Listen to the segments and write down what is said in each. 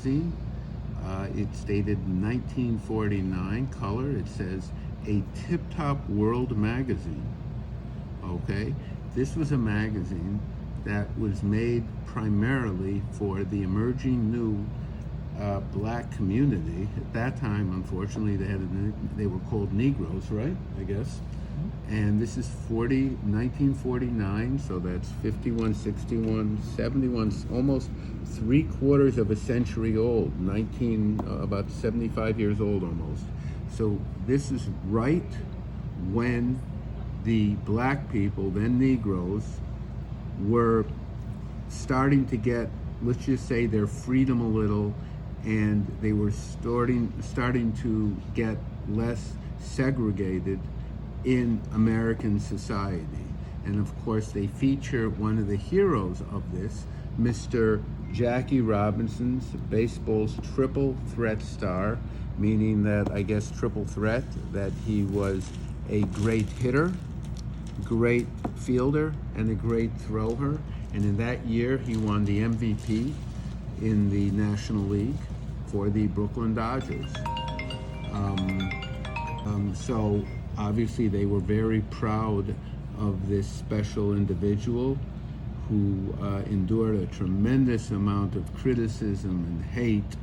magazine. It's dated 1949, color. It says a tip-top world magazine. Okay, this was a magazine that was made primarily for the emerging new black community. At that time, unfortunately, they were called Negroes, right? I guess. And this is 1949, so that's 51, 61, 71, almost 3/4 of a century old, about 75 years old almost. So this is right when the black people, then Negroes, were starting to get, let's just say, their freedom a little, and they were starting to get less segregated in American society. And of course they feature one of the heroes of this, Mr. Jackie Robinson's, baseball's triple threat star, meaning that, I guess, triple threat, that he was a great hitter, great fielder, and a great thrower. And in that year he won the MVP in the National League for the Brooklyn Dodgers. So obviously they were very proud of this special individual who endured a tremendous amount of criticism and hate,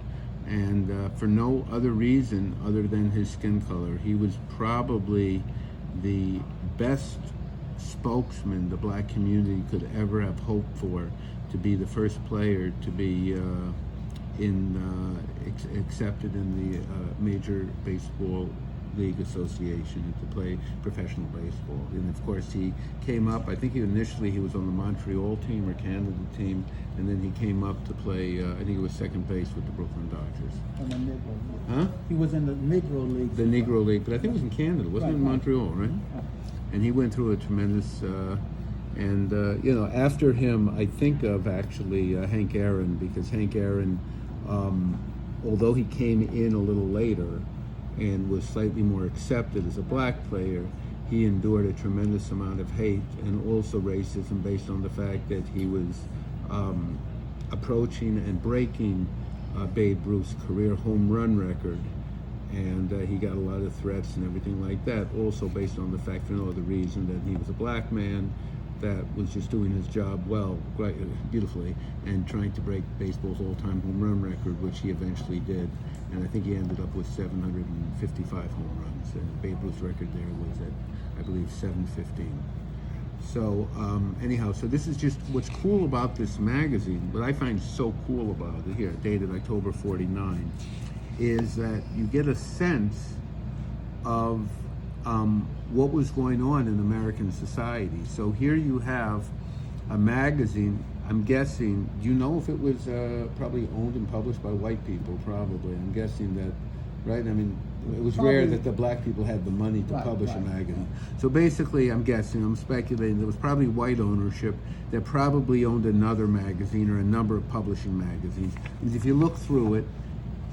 and for no other reason other than his skin color. He was probably the best spokesman the black community could ever have hoped for, to be the first player to be accepted in the Major Baseball League Association to play professional baseball. And of course he came up, I think initially he was on the Montreal team or Canada team, and then he came up to play, I think it was second base with the Brooklyn Dodgers. In the Negro League. Huh? He was in the Negro League. The Negro League, but I think it was in Canada, wasn't it in Montreal, right? And he went through a tremendous, after him I think of actually Hank Aaron, because Hank Aaron, although he came in a little later and was slightly more accepted as a black player, he endured a tremendous amount of hate and also racism based on the fact that he was approaching and breaking Babe Ruth's career home run record. And he got a lot of threats and everything like that, also based on the fact, for no other reason, that he was a black man that was just doing his job well, quite beautifully, and trying to break baseball's all-time home run record, which he eventually did. And I think he ended up with 755 home runs, and Babe Ruth's record there was at, I believe, 715. So anyhow, so this is just what's cool about this magazine. What I find so cool about it, here, dated October 49, is that you get a sense of what was going on in American society. So here you have a magazine, I'm guessing, do you know if it was probably owned and published by white people? Probably. I'm guessing that, right? I mean, it was rare that the black people had the money to publish a magazine. So basically, I'm guessing, I'm speculating, there was probably white ownership that probably owned another magazine or a number of publishing magazines. Because if you look through it,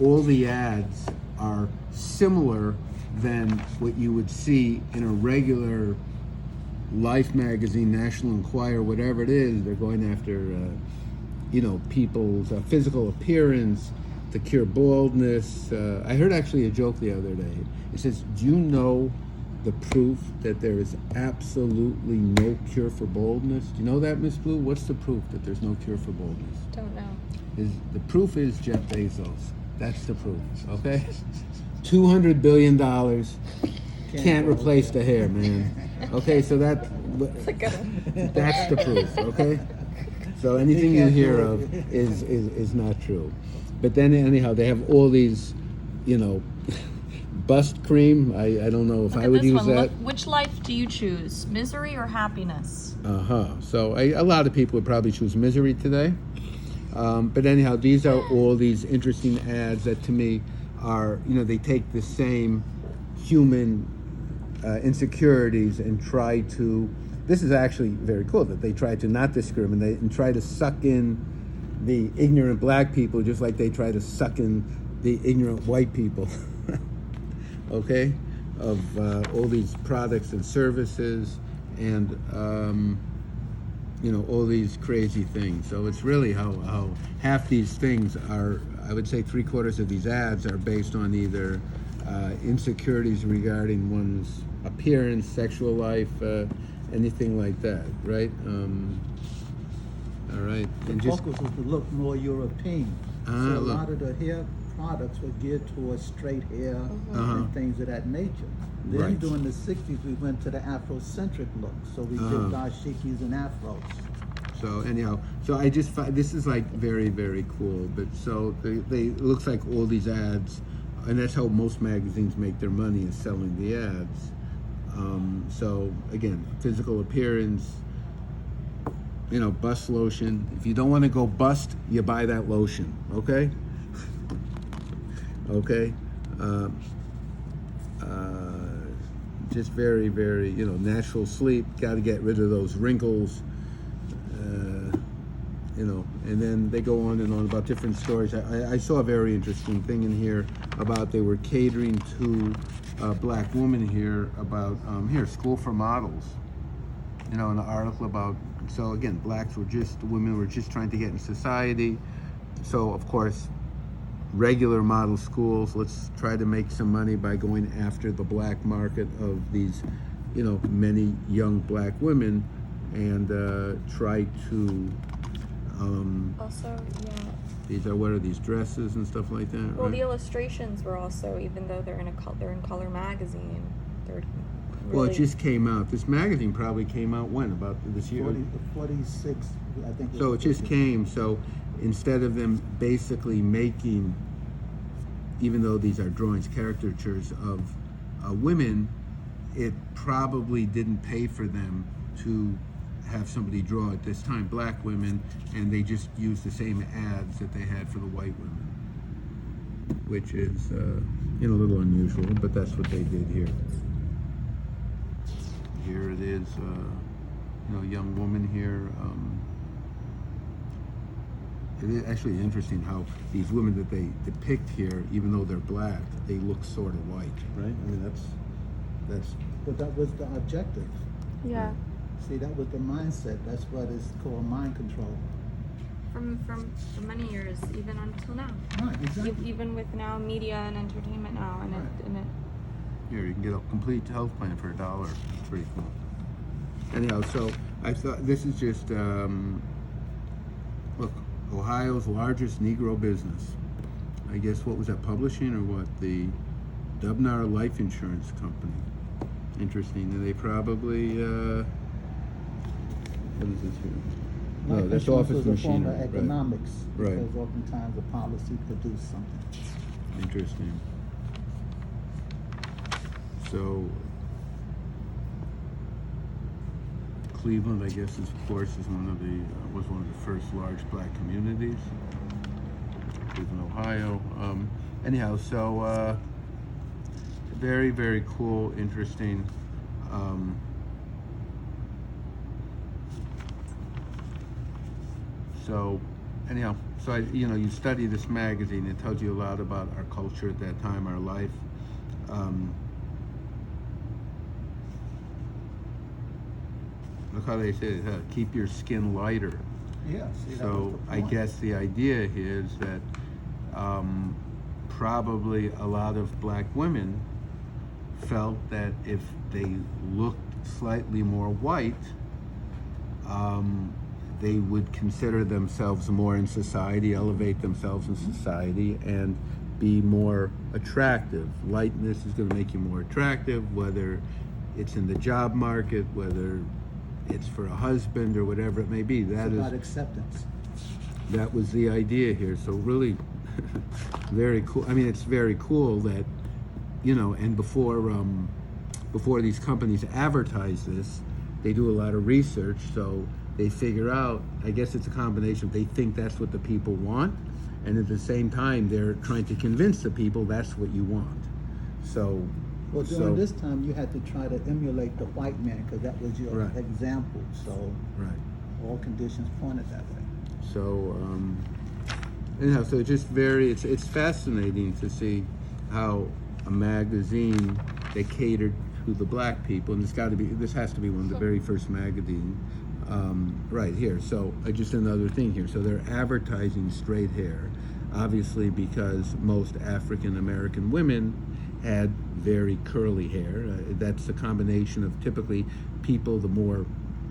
all the ads are similar than what you would see in a regular Life magazine, National Enquirer, whatever it is. They're going after, people's physical appearance, to cure baldness. I heard actually a joke the other day. It says, do you know the proof that there is absolutely no cure for baldness? Do you know that, Miss Blue? What's the proof that there's no cure for baldness? Don't know. The proof is Jeff Bezos. That's the proof, okay? $200 billion can't replace the hair, man. Okay, so that's the proof, okay? So anything you hear of is not true. But then anyhow, they have all these, bust cream. I don't know if I would use that. Look, which life do you choose, misery or happiness? So a lot of people would probably choose misery today. But anyhow, these are all these interesting ads that to me are, they take the same human insecurities and try to, this is actually very cool, that they try to not discriminate and try to suck in the ignorant black people just like they try to suck in the ignorant white people, okay, of all these products and services and, all these crazy things. So it's really how half these things are I would say 3/4 of these ads are based on either insecurities regarding one's appearance, sexual life, anything like that, right? All right, The and just focus was to look more European. So a look. lot of the hair products were geared towards straight hair and things of that nature. Then Right. during the 60s, we went to the Afrocentric look. So we did dashikis and afros. so anyhow, so I just find this is like very, very cool. But so they it looks like all these ads, and that's how most magazines make their money, is selling the ads. So again, physical appearance, you know, bust lotion. If you don't want to go bust, you buy that lotion, okay? Okay? Just very, very, you know, natural sleep. Got to get rid of those wrinkles, you know, and then they go on and on about different stories. I saw a very interesting thing in here about they were catering to a black woman here about, here, School for Models. You know, an article about, so again, women were just trying to get in society. So, of course, regular model schools, let's try to make some money by going after the black market of these, you know, many young black women, and try to, Also, yeah. what are these, dresses and stuff like that, Well, right? the illustrations were also, even though they're in color magazine, they're really, Well, it just came out. This magazine probably came out when? About this year? 46, I think. So it just came, so instead of them basically making, even though these are drawings, caricatures of women, it probably didn't pay for them to have somebody draw at this time black women, and they just used the same ads that they had for the white women, which is you know, a little unusual, but that's what they did here. Here it is, you know, a young woman here. It is actually interesting how these women that they depict here, even though they're black, they look sort of white, right? I mean, that's. But that was the objective. yeah. See, that was the mindset. That's what is called mind control. From for many years, even until now. Right, exactly. Even with now media and entertainment now, and Right. it Here, you can get a complete health plan for $1. It's pretty cool. Anyhow, so I thought this is just, look, Ohio's largest Negro business. I guess, what was that, publishing or what? The Dubnar Life Insurance Company. Interesting. And they probably, what is this here? No, Life that's insurance office was a form machinery. of economics. Right. Because oftentimes a policy produced something. Interesting. So, Cleveland, I guess, is, of course, is was one of the first large black communities. Cleveland, Ohio. Anyhow, so very, very cool, interesting. So, anyhow, so you study this magazine. It tells you a lot about our culture at that time, our life. Look how they say it, keep your skin lighter. Yeah, see, that So was the I point. guess the idea is that probably a lot of black women felt that if they looked slightly more white, they would consider themselves more in society, elevate themselves in society, and be more attractive. Lightness is going to make you more attractive, whether it's in the job market, whether it's for a husband or whatever it may be. That It's is about acceptance. that was the idea here. So really very cool. I mean, it's very cool that, and before these companies advertise this, they do a lot of research. So they figure out, I guess it's a combination. They think that's what the people want, and at the same time, they're trying to convince the people that's what you want. So, Well, during this time, you had to try to emulate the white man because that was your Right. example. So right. all conditions pointed that way. So anyhow, so it's just it's fascinating to see how a magazine that catered to the black people, and this has to be one of the very first magazine, right here. So just another thing here. So they're advertising straight hair. obviously because most African American women had very curly hair. That's a combination of typically people, the more,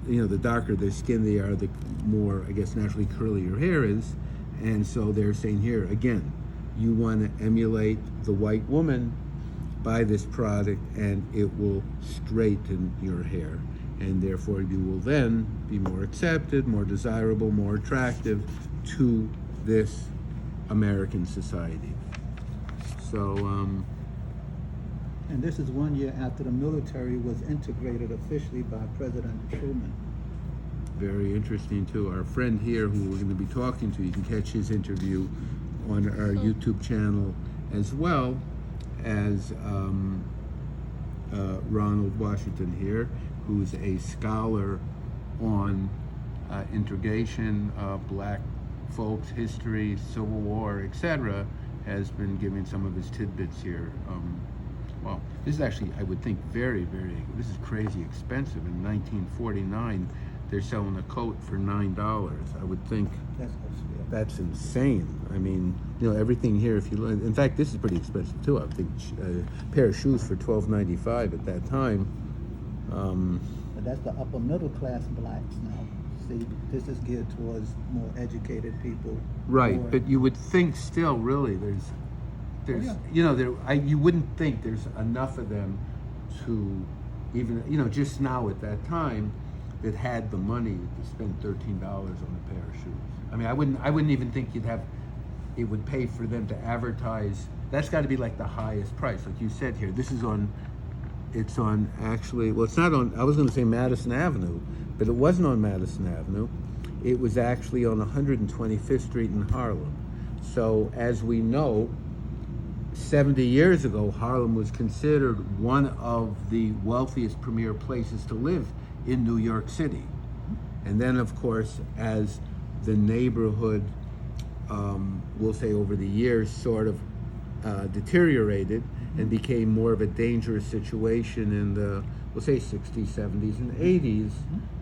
the darker their skin they are, the more, I guess, naturally curly your hair is. And so they're saying here, again, you want to emulate the white woman, buy this product and it will straighten your hair. And therefore you will then be more accepted, more desirable, more attractive to this American society. So, And this is 1 year after the military was integrated officially by President Truman. very interesting too. Our friend here who we're going to be talking to, you can catch his interview on our YouTube channel, as well as Ronald Washington here, who's a scholar on integration, black folks, history, Civil War, etc., has been giving some of his tidbits here. Well, this is actually, I would think, this is crazy expensive. In 1949, they're selling a coat for $9. I would think that's insane. I mean, everything here, if you look, in fact, this is pretty expensive too. I would think a pair of shoes for $12.95 at that time. But that's the upper middle class blacks now. See, this is geared towards more educated people. Right, more, but you would think still, really, you wouldn't think there's enough of them to even, just now at that time, that had the money to spend $13 on a pair of shoes. I mean, I wouldn't even think it would pay for them to advertise. That's got to be like the highest price, like you said here. It's on actually, well, it's not on, I was going to say Madison Avenue, but it wasn't on Madison Avenue. It was actually on 125th Street in Harlem. So as we know, 70 years ago, Harlem was considered one of the wealthiest premier places to live in New York City. And then, of course, as the neighborhood, we'll say over the years, sort of deteriorated and became more of a dangerous situation in the, we'll say, 60s, 70s, and 80s,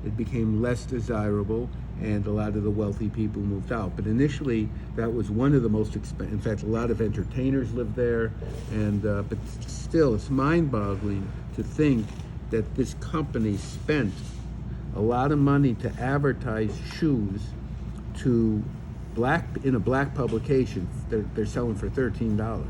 it became less desirable, and a lot of the wealthy people moved out. But initially, that was one of the most expensive. In fact, a lot of entertainers lived there, and but still, it's mind-boggling to think that this company spent a lot of money to advertise shoes to in a black publication. They're selling for $13.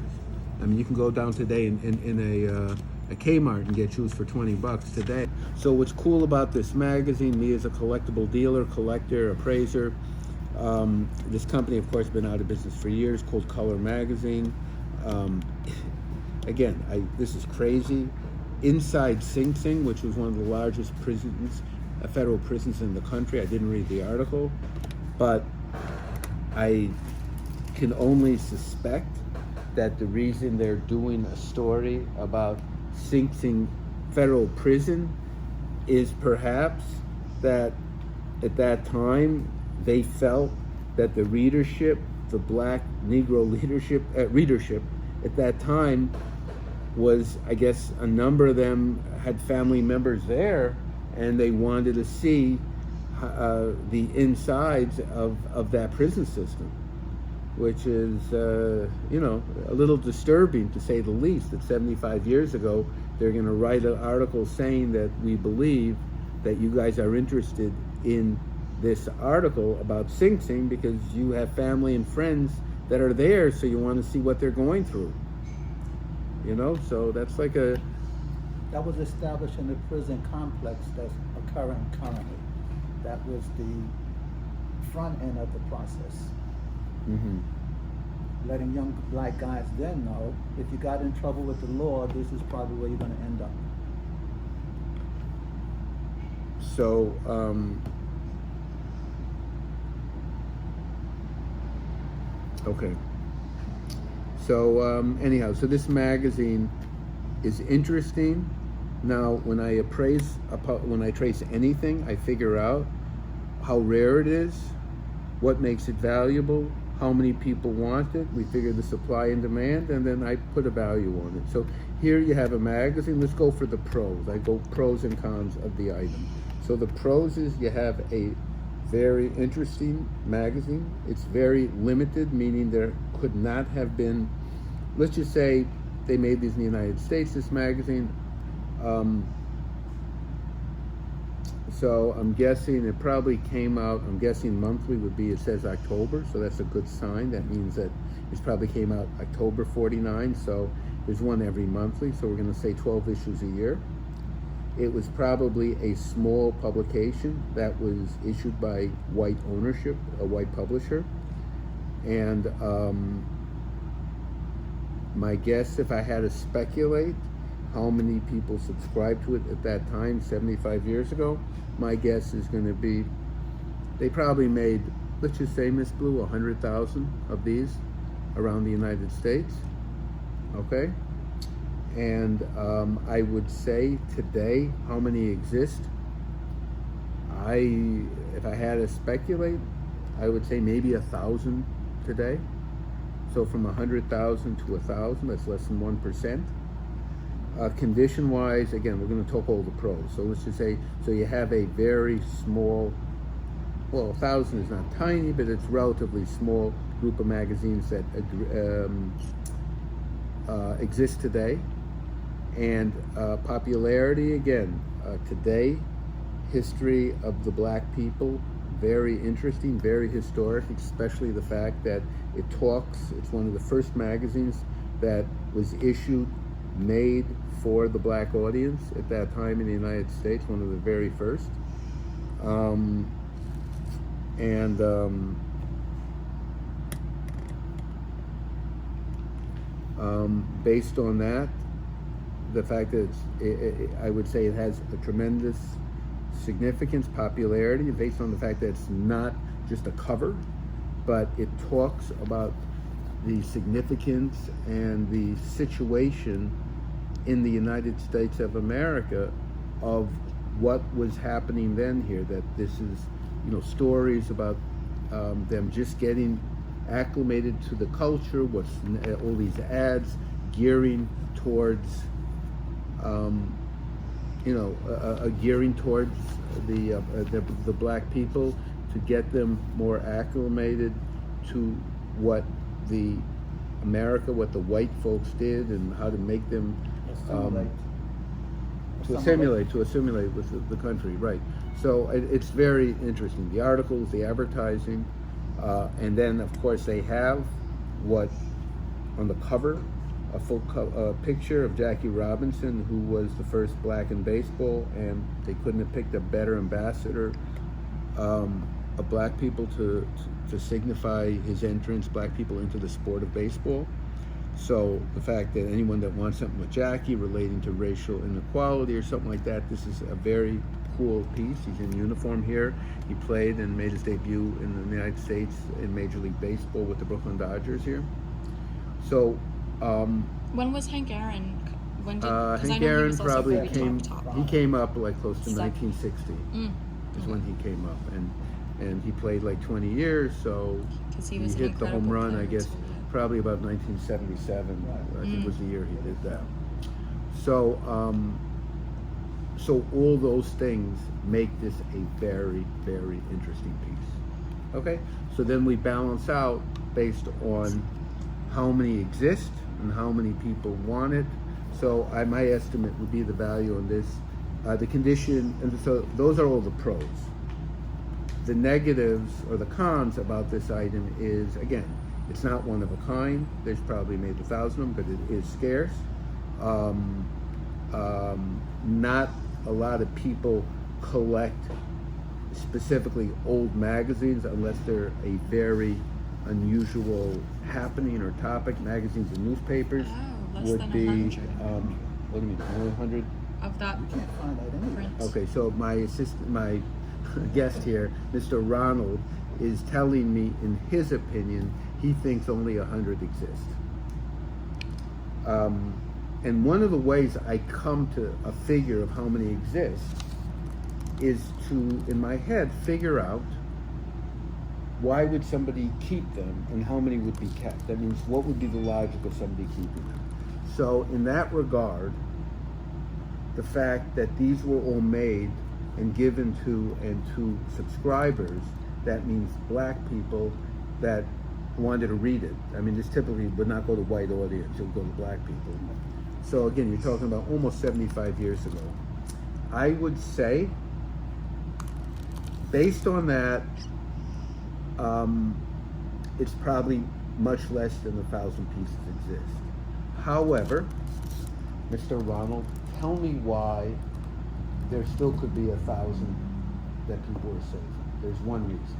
I mean, you can go down today in a Kmart and get shoes for $20 today. So what's cool about this magazine, me as a collectible dealer, collector, appraiser, this company, of course, been out of business for years, called Color Magazine. Again, this is crazy. Inside Sing Sing, which was one of the largest prisons, federal prisons in the country. I didn't read the article, but I can only suspect that the reason they're doing a story about Sing Sing federal prison is perhaps that at that time they felt that the readership, the black Negro readership at that time was, I guess, a number of them had family members there, and they wanted to see the insides of that prison system, which is, a little disturbing, to say the least, that 75 years ago, they're going to write an article saying that we believe that you guys are interested in this article about Sing Sing because you have family and friends that are there, so you want to see what they're going through. So that's like that was established in the prison complex that's occurring currently. That was the front end of the process. Mm-hmm. Letting young black guys then know, if you got in trouble with the law, this is probably where you're going to end up. So, okay. So, anyhow, so this magazine is interesting. Now, when I trace anything, I figure out how rare it is, what makes it valuable, how many people want it. We figure the supply and demand, and then I put a value on it. So here you have a magazine. Let's go for the pros. I go pros and cons of the item. So the pros is you have a very interesting magazine. It's very limited, meaning they're could not have been, let's just say they made these in the United States, this magazine. So I'm guessing it probably came out, I'm guessing monthly would be, it says October, so that's a good sign. That means that it probably came out October 49, so there's one every monthly, so we're going to say 12 issues a year. It was probably a small publication that was issued by white ownership, a white publisher. And my guess, if I had to speculate how many people subscribed to it at that time, 75 years ago, my guess is going to be they probably made, let's just say, Miss Blue, 100,000 of these around the United States. Okay? And I would say today, how many exist? If I had to speculate, I would say maybe 1,000 today. So from 100,000 to 1,000, that's less than 1%. Condition-wise, again, we're going to talk all the pros. So let's just say, so you have a very small, well, 1,000 is not tiny, but it's relatively small group of magazines that exist today. And popularity, again, today, history of the black people, very interesting, very historic, especially the fact that it's one of the first magazines that was issued, made for the black audience at that time in the United States, one of the very first. Based on that, the fact that I would say it has a tremendous significance, popularity, based on the fact that it's not just a cover, but it talks about the significance and the situation in the United States of America of what was happening then here. That this is, stories about them just getting acclimated to the culture, what's all these ads gearing towards gearing towards the black people to get them more acclimated to what the white folks did, and how to make them assimilate with the country, right? So it's very interesting. The articles, the advertising, and then of course they have what on the cover, a full picture of Jackie Robinson, who was the first black in baseball, and they couldn't have picked a better ambassador of black people to signify his entrance, black people into the sport of baseball. So the fact that anyone that wants something with Jackie relating to racial inequality or something like that, this is a very cool piece. He's in uniform here. He played and made his debut in the United States in Major League Baseball with the Brooklyn Dodgers here. So when was Hank Aaron? When did Hank Aaron probably came up like close to 1960 is when he came up, and he played like 20 years, so he hit the home run, I guess, probably about 1977. I think was the year he did that. So so all those things make this a very, very interesting piece. Okay, so then we balance out based on how many exist and how many people want it. So my estimate would be the value on this, the condition, and so those are all the pros. The negatives or the cons about this item is, again, it's not one of a kind. There's probably maybe 1,000 of them, but it is scarce. Not a lot of people collect specifically old magazines unless they're a very unusual happening or topic. Magazines and newspapers would be, what do you mean, only 100? Of that print. Okay, so my guest here, Mr. Ronald, is telling me, in his opinion, he thinks only 100 exist. And one of the ways I come to a figure of how many exist is to, in my head, figure out why would somebody keep them and how many would be kept. That means what would be the logic of somebody keeping them. So in that regard, the fact that these were all made and given to subscribers, that means black people that who wanted to read it. I mean, this typically would not go to white audience, it would go to black people. So again, you're talking about almost 75 years ago. I would say, based on that, it's probably much less than 1,000 pieces exist. However, Mr. Ronald, tell me why there still could be 1,000 that people are saving. There's one reason.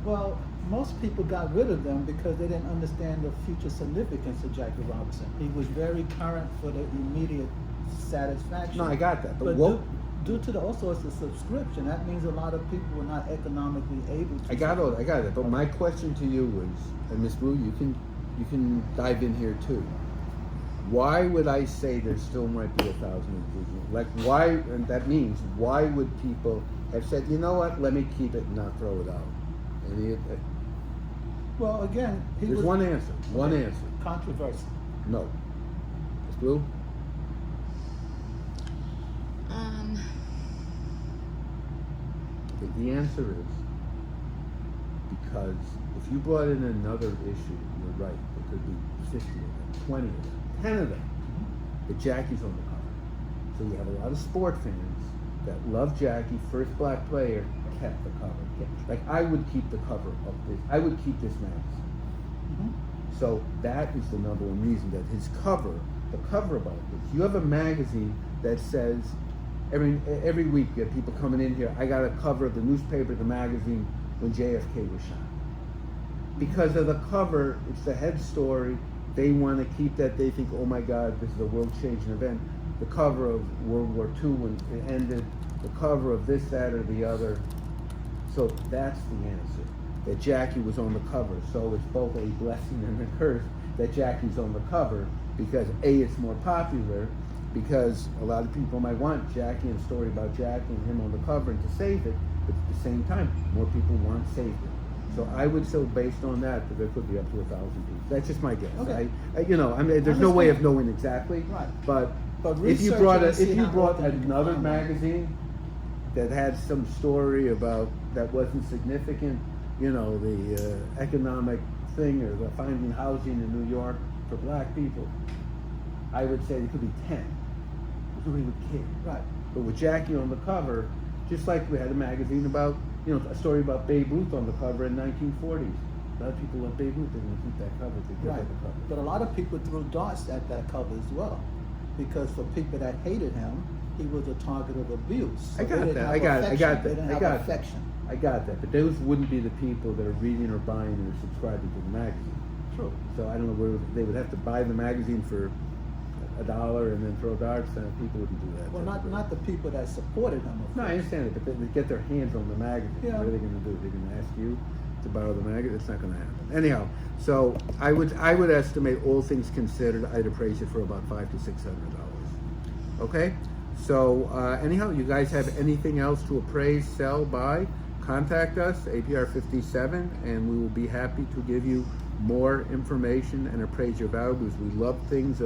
Well, most people got rid of them because they didn't understand the future significance of Jackie Robinson. He was very current for the immediate satisfaction. No, I got that. But what? Due to also it's a subscription, that means a lot of people were not economically able to. I got it. But my question to you was, and Ms. Blue, you can dive in here too. Why would I say there still might be 1,000 individuals? Like why? And that means why would people have said, you know what, let me keep it and not throw it out? Well, again, there's one answer. One answer. Controversy. No. Ms. Blue? The answer is because if you brought in another issue, you're right, there could be 50 of them, 20 of them, 10 of them, but Jackie's on the cover. So you have a lot of sport fans that love Jackie, first black player, kept the cover. Like I would keep the cover of this, I would keep this magazine. So that is the number one reason that his cover, the cover about this, you have a magazine that says, every week you have people coming in here, I got a cover of the newspaper, the magazine, when JFK was shot. Because of the cover, it's the head story, they want to keep that, they think, oh my God, this is a world-changing event. The cover of World War II when it ended, the cover of this, that, or the other. So that's the answer, that Jackie was on the cover. So it's both a blessing and a curse that Jackie's on the cover, because A, it's more popular, because a lot of people might want Jackie and a story about Jackie and him on the cover and to save it, but at the same time, more people want saved it. So I would say, based on that there could be up to 1,000 people. That's just my guess. Okay. There's no way of knowing exactly. Right. But if you brought another magazine that had some story about that wasn't significant, the economic thing or the finding housing in New York for black people, I would say it could be 10. Nobody would care. Right. But with Jackie on the cover, just like we had a magazine about, a story about Babe Ruth on the cover in 1940s. A lot of people love Babe Ruth, they're going to keep that cover because Right. of the cover. But a lot of people threw darts at that cover as well, because for people that hated him, he was a target of abuse. So I got they didn't that. have I got affection. that. They didn't I have got affection. that. I got that. But those wouldn't be the people that are reading or buying or subscribing to the magazine. True. So I don't know where they would have to buy the magazine for $1 and then throw darts, and people wouldn't do that. Well, not the people that supported him. Of No, I course. understand it, but they get their hands on the magazine. Yeah. What are they going to do? They're going to ask you to borrow the magazine? It's not going to happen. Anyhow, so I would estimate, all things considered, I'd appraise it for about $500 to $600. Okay. So anyhow, you guys have anything else to appraise, sell, buy? Contact us, APR 57, and we will be happy to give you more information and appraise your value, because we love things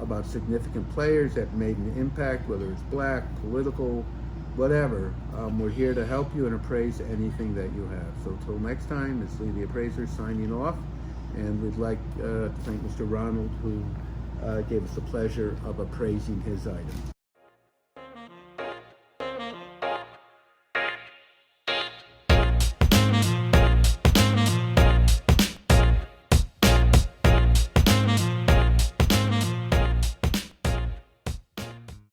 about significant players that made an impact, whether it's black, political, whatever. We're here to help you and appraise anything that you have. So till next time, it's Lee the Appraiser signing off, and we'd like to thank Mr. Ronald, who gave us the pleasure of appraising his item.